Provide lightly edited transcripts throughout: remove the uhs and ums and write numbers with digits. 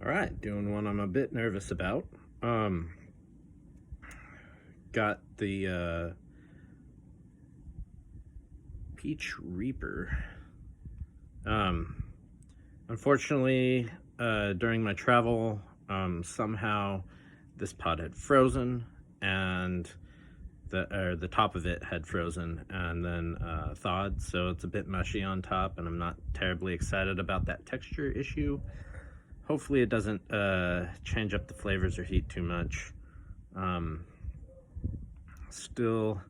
All right, doing one I'm a bit nervous about. Um, got the Peach Reaper. Um, Unfortunately, during my travel, somehow this pod had frozen, and the top of it had frozen and then thawed, so it's a bit mushy on top, and I'm not terribly excited about that texture issue. Hopefully, it doesn't change up the flavors or heat too much. Um, Still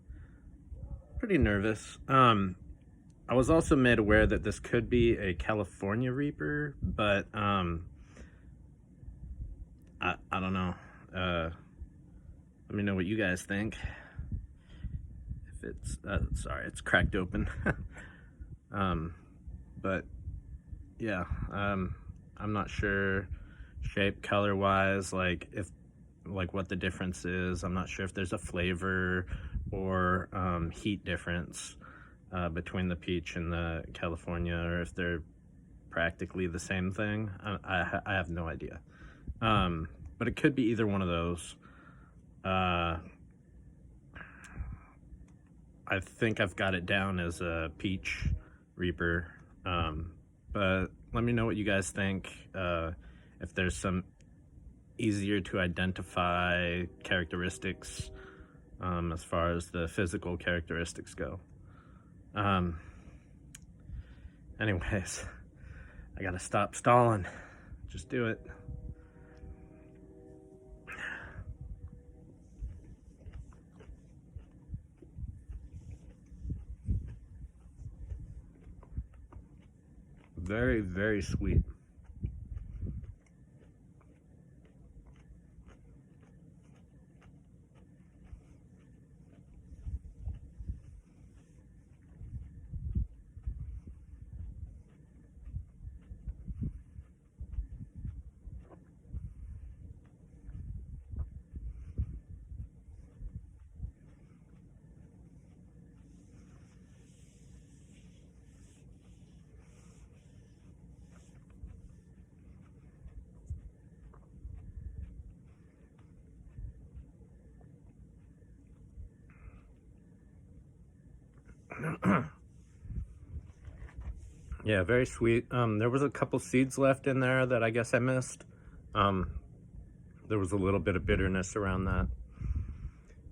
pretty nervous. I was also made aware that this could be a California Reaper, but I don't know. Let me know what you guys think. If it's sorry, it's cracked open. um, but yeah, I'm not sure shape, color wise, like what the difference is. I'm not sure if there's a flavor or heat difference between the peach and the California, or if they're practically the same thing. I have no idea. But it could be either one of those. I think I've got it down as a peach Reaper. But let me know what you guys think. If there's some easier to identify characteristics as far as the physical characteristics go. Anyways, I gotta stop stalling. Just do it. Very, very sweet. Yeah, very sweet. There was a couple seeds left in there that I guess I missed. Um, there was a little bit of bitterness around that.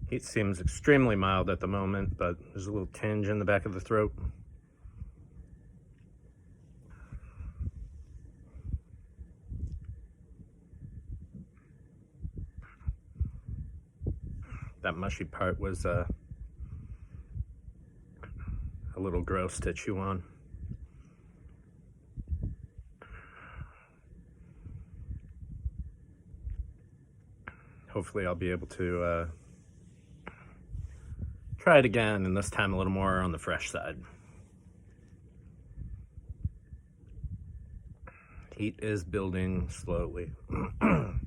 Heat seems extremely mild at the moment, but there's a little tinge in the back of the throat. That mushy part was a little gross to chew on. Hopefully I'll be able to try it again, and this time a little more on the fresh side. Heat is building slowly and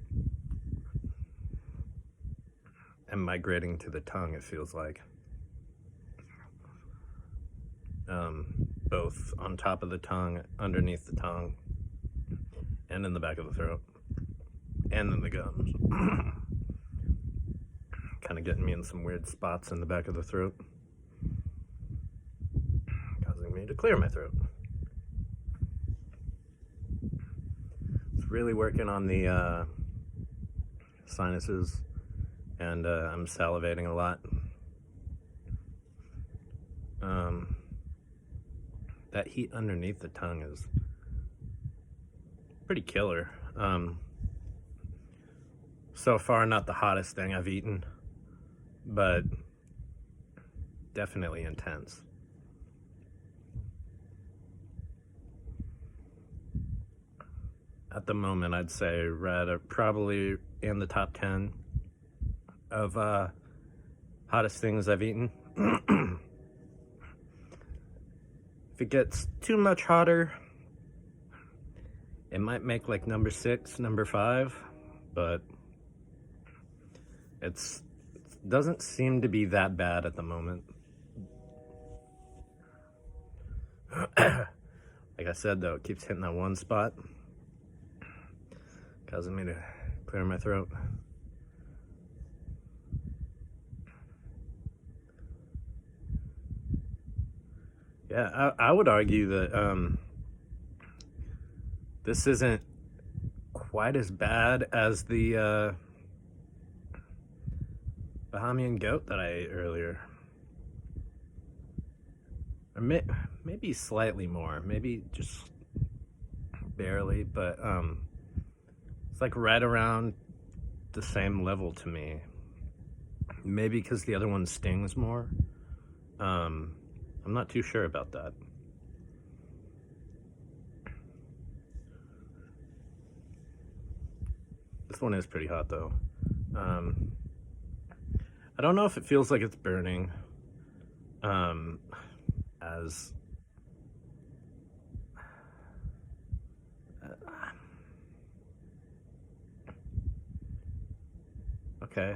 migrating to the tongue, it feels like. Both on top of the tongue, underneath the tongue, and in the back of the throat, and in the gums. Kind of getting me in some weird spots in the back of the throat, causing me to clear my throat. It's really working on the sinuses, and I'm salivating a lot. That heat underneath the tongue is pretty killer. So far, not the hottest thing I've eaten, but definitely intense. At the moment, I'd say probably in the top 10 of hottest things I've eaten. If it gets too much hotter, it might make like number 6, number 5, but it doesn't seem to be that bad at the moment. Like I said, though, it keeps hitting that one spot. causing me to clear my throat. Yeah, I would argue that this isn't quite as bad as the Bahamian goat that I ate earlier. Or maybe slightly more, maybe just barely, but it's like right around the same level to me. Maybe because the other one stings more. I'm not too sure about that. This one is pretty hot though. I don't know if it feels like it's burning as okay,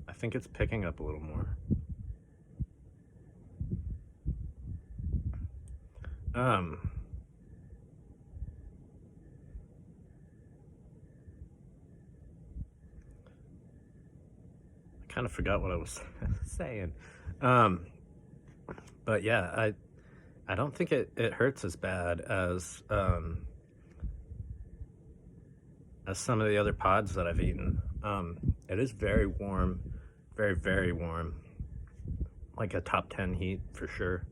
I think it's picking up a little more. I kind of forgot what I was saying. But yeah, I don't think it hurts as bad as some of the other pods that I've eaten. It is very warm, very, very warm. Like a top 10 heat for sure.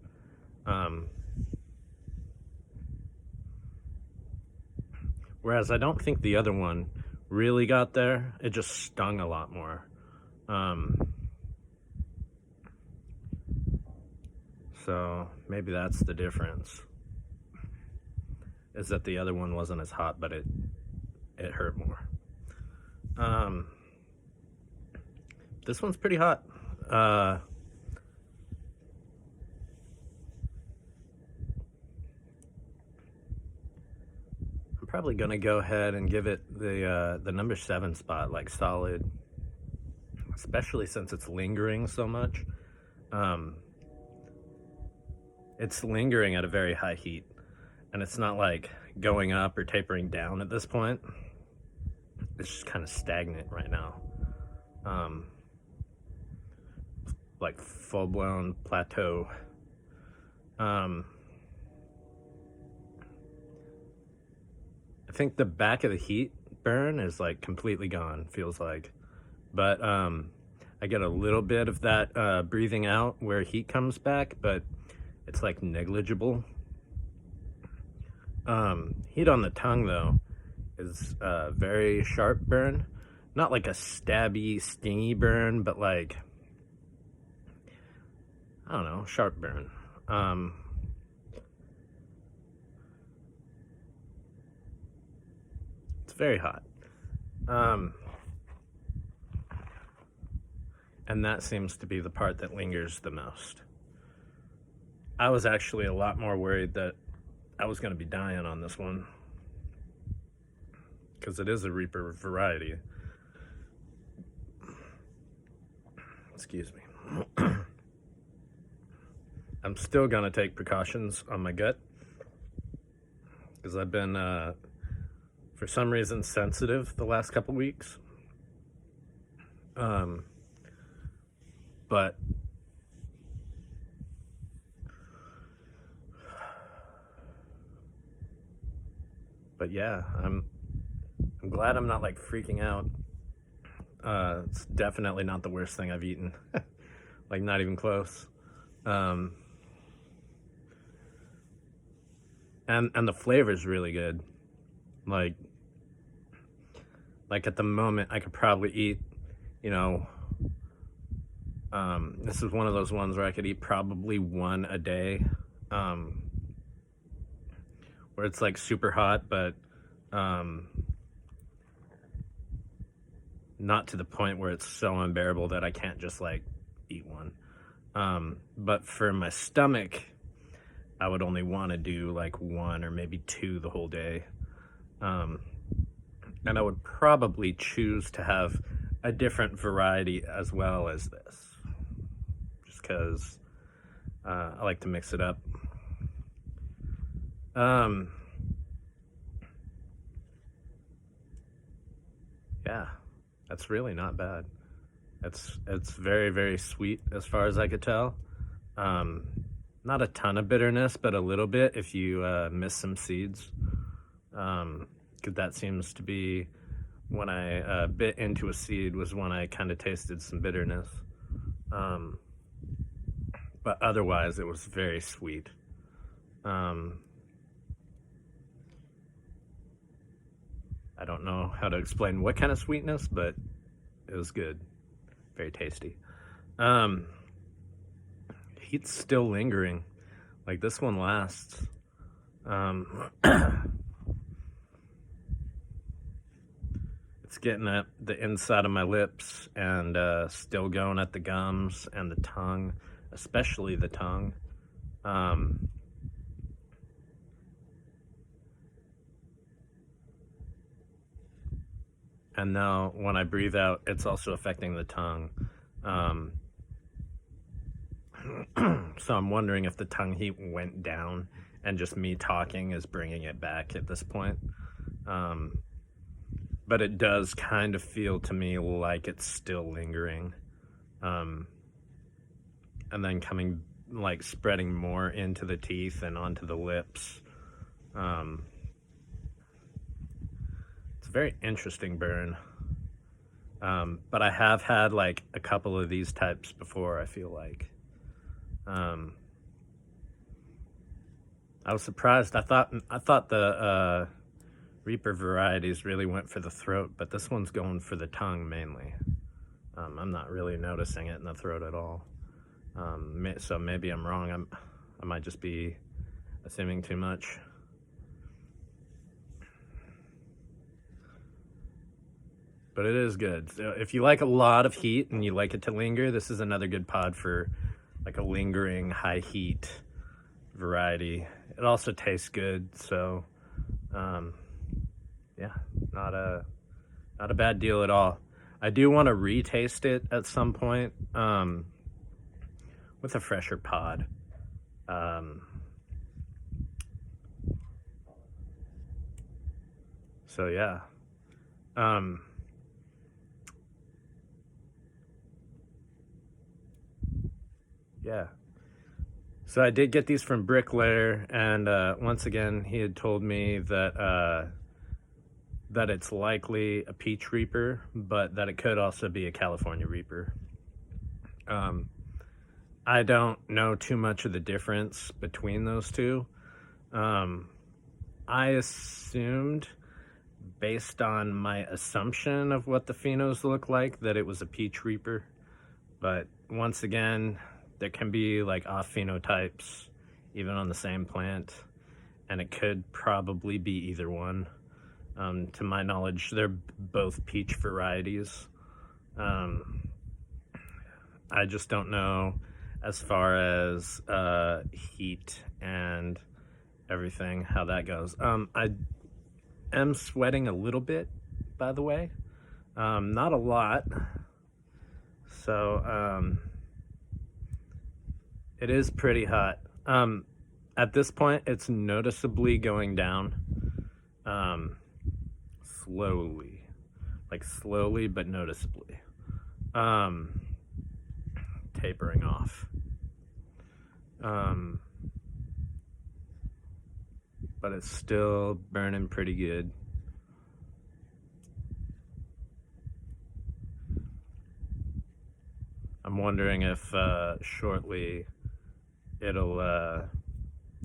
Whereas I don't think the other one really got there. It just stung a lot more. So maybe that's the difference. Is that the other one wasn't as hot, but it hurt more. This one's pretty hot. I'm probably gonna go ahead and give it the number 7 spot, like solid, especially since it's lingering so much. It's lingering at a very high heat, and it's not like going up or tapering down at this point. It's just kind of stagnant right now. Like full-blown plateau. I think the back of the heat burn is like completely gone, feels like. But I get a little bit of that breathing out where heat comes back, but it's like negligible. Heat on the tongue though is a very sharp burn. Not like a stabby, stingy burn, but like, I don't know, sharp burn. It's very hot. And that seems to be the part that lingers the most. I was actually a lot more worried that I was going to be dying on this one, because it is a Reaper variety. Excuse me. I'm still going to take precautions on my gut, because I've been, for some reason, sensitive the last couple weeks. But yeah, I'm glad I'm not like freaking out. It's definitely not the worst thing I've eaten. Like not even close. And the flavor's really good. Like at the moment I could probably eat, you know, this is one of those ones where I could eat probably one a day. Where it's like super hot, but not to the point where it's so unbearable that I can't just like eat one. But for my stomach, I would only want to do like 1 or maybe 2 the whole day. And I would probably choose to have a different variety as well as this, just because I like to mix it up. Yeah, that's really not bad. It's very, very sweet as far as I could tell. Um, Not a ton of bitterness, but a little bit if you miss some seeds. 'Cause that seems to be when I bit into a seed was when I kind of tasted some bitterness. Um, but otherwise, it was very sweet. Um, I don't know how to explain what kind of sweetness, but it was good. Very tasty. Um, Heat's still lingering. Like this one lasts. It's getting at the inside of my lips and still going at the gums and the tongue, especially the tongue. And now when I breathe out, it's also affecting the tongue. So I'm wondering if the tongue heat went down and just me talking is bringing it back at this point. But it does kind of feel to me like it's still lingering. And then coming, like spreading more into the teeth and onto the lips. It's a very interesting burn. But I have had like a couple of these types before, I feel like. I was surprised. I thought the Reaper varieties really went for the throat, but this one's going for the tongue mainly. I'm not really noticing it in the throat at all. So maybe I'm wrong. I might just be assuming too much. But it is good. So if you like a lot of heat and you like it to linger, this is another good pod for like a lingering high heat variety. It also tastes good, so yeah, not a bad deal at all. I do want to retaste it at some point with a fresher pod. So yeah. Yeah. So I did get these from Bricklayer, and once again, he had told me that that it's likely a peach reaper, but that it could also be a California reaper. I don't know too much of the difference between those two. I assumed, based on my assumption of what the phenos look like, that it was a peach reaper. But once again, there can be like off phenotypes even on the same plant, and it could probably be either one. To my knowledge, they're both peach varieties. I just don't know as far as heat and everything, how that goes. I am sweating a little bit, by the way. Not a lot. So, it is pretty hot. At this point, it's noticeably going down. Slowly. Like slowly, but noticeably. Tapering off. But it's still burning pretty good. I'm wondering if shortly it'll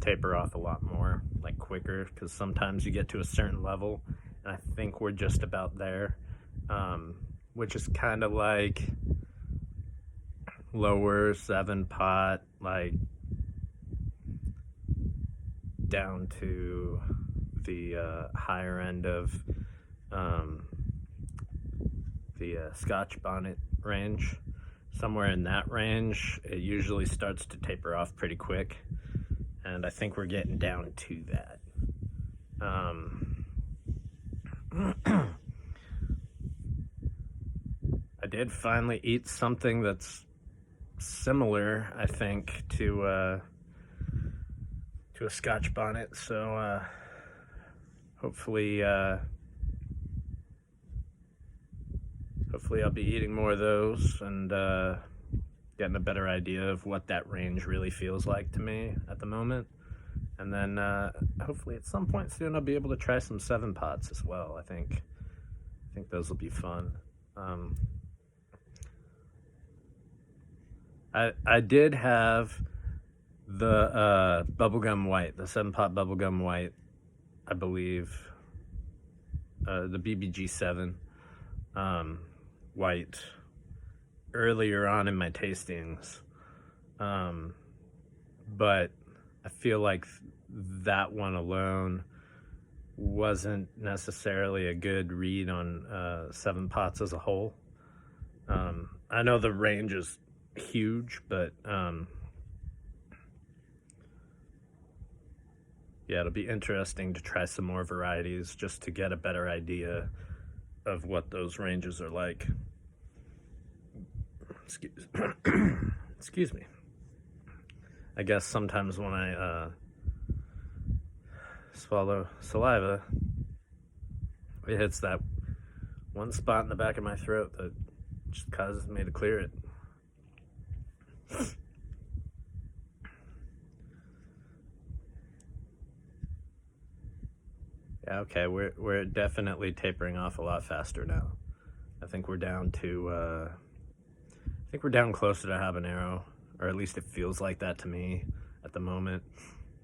taper off a lot more, like quicker, because sometimes you get to a certain level, and I think we're just about there, which is kind of like lower 7-pot, like down to the higher end of the Scotch bonnet range. Somewhere in that range, it usually starts to taper off pretty quick, and I think we're getting down to that. I did finally eat something that's similar, I think, to a Scotch bonnet, so hopefully hopefully I'll be eating more of those and getting a better idea of what that range really feels like to me at the moment. And then hopefully at some point soon I'll be able to try some 7 pots as well. I think those will be fun. I did have the bubblegum white, the 7-pot bubblegum white, I believe, the BBG7 white earlier on in my tastings, but I feel like that one alone wasn't necessarily a good read on 7 pots as a whole. I know the range is huge, but yeah, it'll be interesting to try some more varieties just to get a better idea of what those ranges are like. Excuse me. I guess sometimes when I swallow saliva, it hits that one spot in the back of my throat that just causes me to clear it. Yeah, okay, we're definitely tapering off a lot faster now. I think we're down to closer to habanero, or at least it feels like that to me at the moment.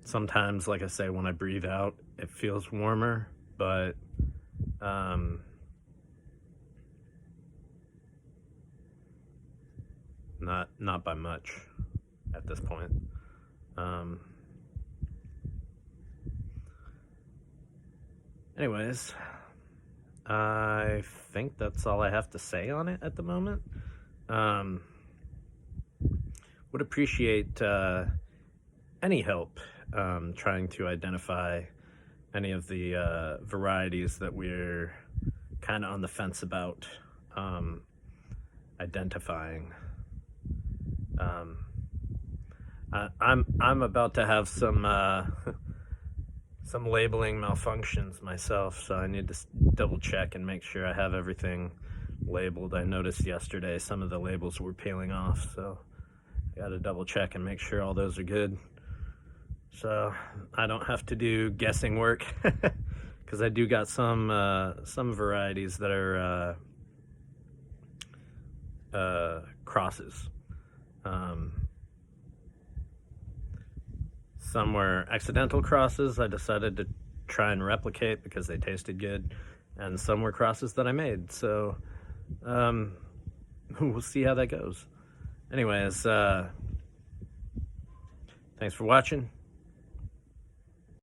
Sometimes, like I say, when I breathe out, it feels warmer, but not by much at this point. Anyways, I think that's all I have to say on it at the moment. Would appreciate any help trying to identify any of the varieties that we're kind of on the fence about identifying. I'm about to have some labeling malfunctions myself, so I need to double check and make sure I have everything labeled. I noticed yesterday some of the labels were peeling off, so I gotta double check and make sure all those are good, so I don't have to do guessing work, because I do got some varieties that are crosses. Some were accidental crosses I decided to try and replicate because they tasted good, and some were crosses that I made, so we'll see how that goes. Anyways, thanks for watching.